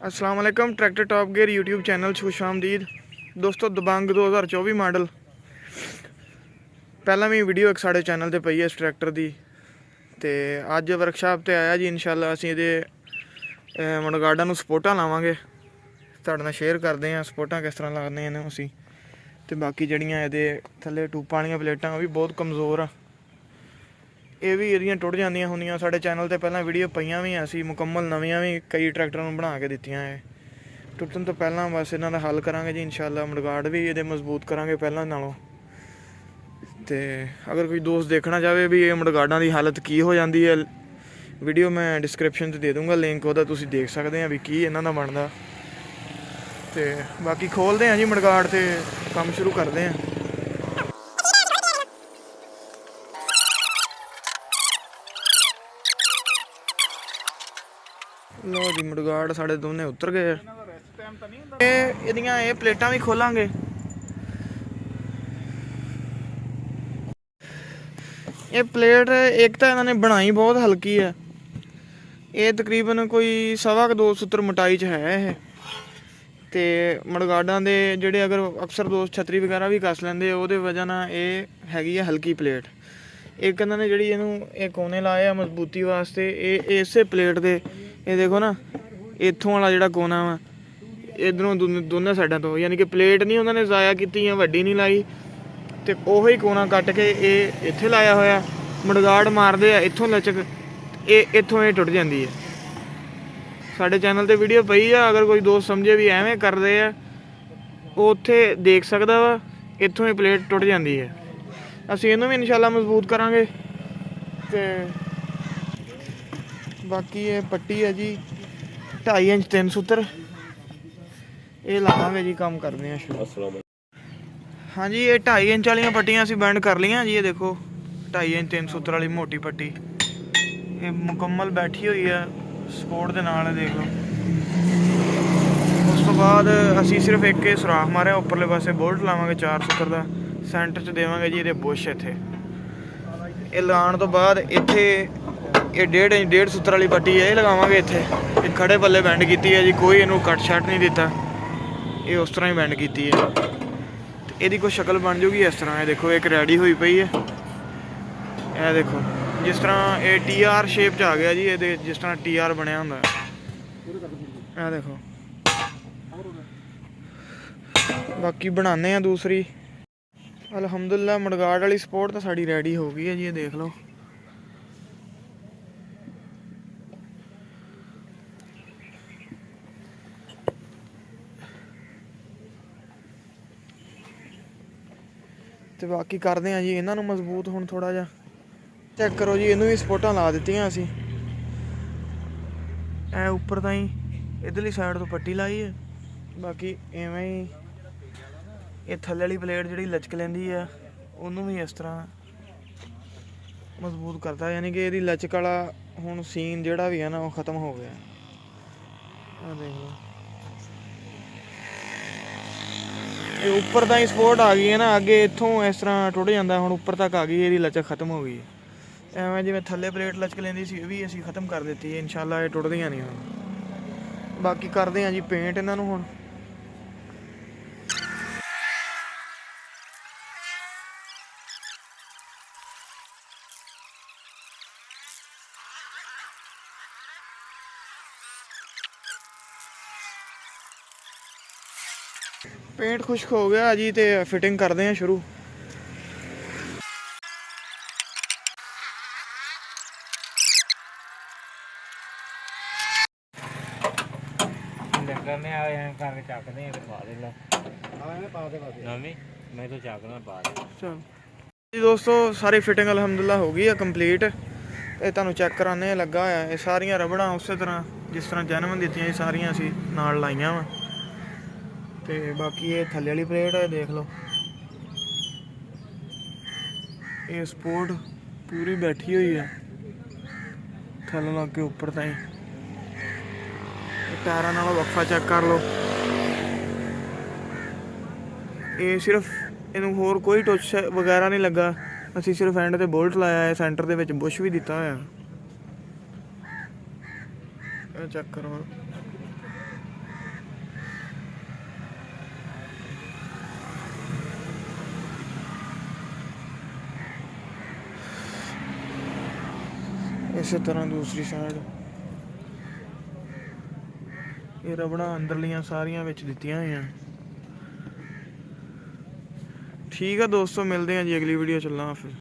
अस्सलाम वालेकुम। Tractor top gear YouTube channel खुश आमदीद दोस्तों। दबंग 2024 मॉडल पहला भी वीडियो एक साढ़े चैनल पर पई है इस ट्रैक्टर की। तो अज वर्कशॉप पर आया जी। इंशाल्लाह असीं ये मुडगार्डां सपोर्टां लावांगे, तुहाडे नाल शेयर करते हैं सपोर्टां किस तरह लाने हैं असीं। तो बाकी जड़ियाँ ये थले टूपां वालियां प्लेटां भी बहुत कमज़ोर आ, ये भी ये टुट जांदियां होंदियां। साडे चैनल ते पहलां वीडियो पईयां भी असीं मुकम्मल नवीआं भी कई ट्रैक्टरां नूं बना के दित्तियां है। टुटन तो पहलां बस इन्हां दा हल करांगे जी इंशाल्लाह। मुडगार्ड भी ये मजबूत करांगे पहलां नालों। ते अगर कोई दोस्त देखना चाहे भी ये मुडगार्डां दी हालत की हो जाती है, वीडियो मैं डिस्क्रिप्शन दे दूँगा लिंक, उहदा तुसीं देख सकते हैं भी की इन्हां दा बनदा। ते बाकी खोलते हैं जी मुडगार्ड ते काम शुरू करते हैं। लो जी मुडगार्ड साढ़े दोने उतर गए। ये प्लेटां भी खोलांगे। ये प्लेट एक तो इन्होंने बनाई बहुत हल्की है, ये तकरीबन कोई 1.25 सूत्र मोटाई च है। तो मुडगार्डां दे जेह्ड़े अगर अक्सर दोस्त छतरी वगैरह भी कस लैंदे ओहदे वजह नाल ये हैगी है हल्की प्लेट। एक इन्होंने जी इनू कोने लाए मजबूती वास्ते, ये इस प्लेट के ये देखो ना, इत्थों वाला जो कोना वा इधरों दोनों साइडों तो, यानी कि प्लेट नहीं उन्होंने ज़ाया की वड्डी नहीं लाई, तो उही कोना कट के ये इत्थे लाया होया। मुडगार्ड मारदे आ इत्थों लचक, ये इत्थों ये टुट जाती है। साडे चैनल ते वीडियो पई है, अगर कोई दोस्त समझे भी एवें करदे आ वो उत्थे देख सकदा वा। इत्थों ही प्लेट टुट जाती है। असीं इहनूं भी इंशाल्लाह मजबूत करांगे। ते बाकी ये पट्टी है जी 2.5 इंच 3 सूत्र, ये लावांगे जी। काम करते हैं शुरू। हाँ जी, ये 2.5 इंच वाली पट्टियां असीं बैंड कर लियां जी। ये देखो 2.5 इंच 3 सूत्र वाली मोटी पट्टी ये मुकम्मल बैठी हुई है सपोर्ट के नाल, देख लो। उस तो बाद असीं सिर्फ एक सुराख मारिया, उपरले पासे बोल्ट लावांगे 4 सूत्र का, सेंटर च देवांगे जी ये बुश। इत्थे ये लाने तो बाद इत्थे ये 1.5 सूत्र वाली पट्टी है, ये लगावांगे इत्थे। ये खड़े पल्ले बैंड की है जी, कोई इनू कट शट नहीं दिता, ये उस तरह ही बैंड की है। ਇਹਦੀ ਕੋਈ ਸ਼ਕਲ बन जूगी इस तरह। ये देखो एक रेडी हुई पई है, ये देखो जिस तरह ये TR शेप च आ गया जी। ये जिस तरह TR बनया होंदा, ये देखो। बाकी बनाने हैं दूसरी। अल्हम्दुलिल्लाह मुडगार्ड वाली सपोर्ट तो साड़ी रेडी हो गई है जी, ये देख लो। तो बाकी करते हैं जी इन्हों मजबूत हुण थोड़ा जा। चेक करो जी, इनू भी सपोर्टां ला दित्तियां असीं। ऐ उपर ताईं इधरली साइड तो पट्टी लाई है। बाकी इवें ही ये थल्ले वाली प्लेट जिहड़ी लचक लैंदी है उन्होंने भी इस तरह मजबूत करता, यानी कि ये लचक वाला हुण सीन जिहड़ा भी है ना वो खत्म हो गया। देख लो ये उपर ताईं सपोर्ट आ गई है ना, अगे इत्थों इस तरह टुट जाता, हुण उपर तक आ गई, ये लचक खत्म हो गई। एवें जिवें थल्ले प्लेट लचक लैंदी सी भी असीं खत्म कर दित्ती है। इंशाल्लाह ये टुटदियां नहीं हुण। बाकी करदे हैं जी पेंट इन्हां नूं हुण। पेंट खुश्क हो गया जी, तो फिटिंग करते हैं शुरू। जी दोस्तों सारी फिटिंग अल्हम्दुलिल्लाह हो गई है कंप्लीट। ये तुहानूं चेक कराने लगा होया, ये सारियां रबड़ां उस तरह जिस तरह जैनवन दित्तियां सारियां असीं नाल लाइयां वा। ते बाकी ये थल्ले वाली प्लेट है, देख लो ये सपोर्ट पूरी बैठी हुई है थल्ले लग के उपर ताईं। टायरां नालों वक्फा चेक कर लो। ये सिर्फ इनू होर कोई टुच वगैरह नहीं लगा, असीं सिर्फ एंड ते बोल्ट लाया है, सेंटर दे विच बुश भी दिता होया। चेक करो ਇਸੇ ਤਰ੍ਹਾਂ ਦੂਸਰੀ ਸਾਈਡ ਇਹ ਰਬੜਾਂ ਅੰਦਰਲੀਆਂ ਸਾਰੀਆਂ ਵਿੱਚ ਦਿੱਤੀਆਂ ਹੋਈਆਂ। ਠੀਕ ਆ ਦੋਸਤੋ, ਮਿਲਦੇ ਹਾਂ ਜੀ ਅਗਲੀ ਵੀਡੀਓ ਚੱਲਾਂ ਫਿਰ।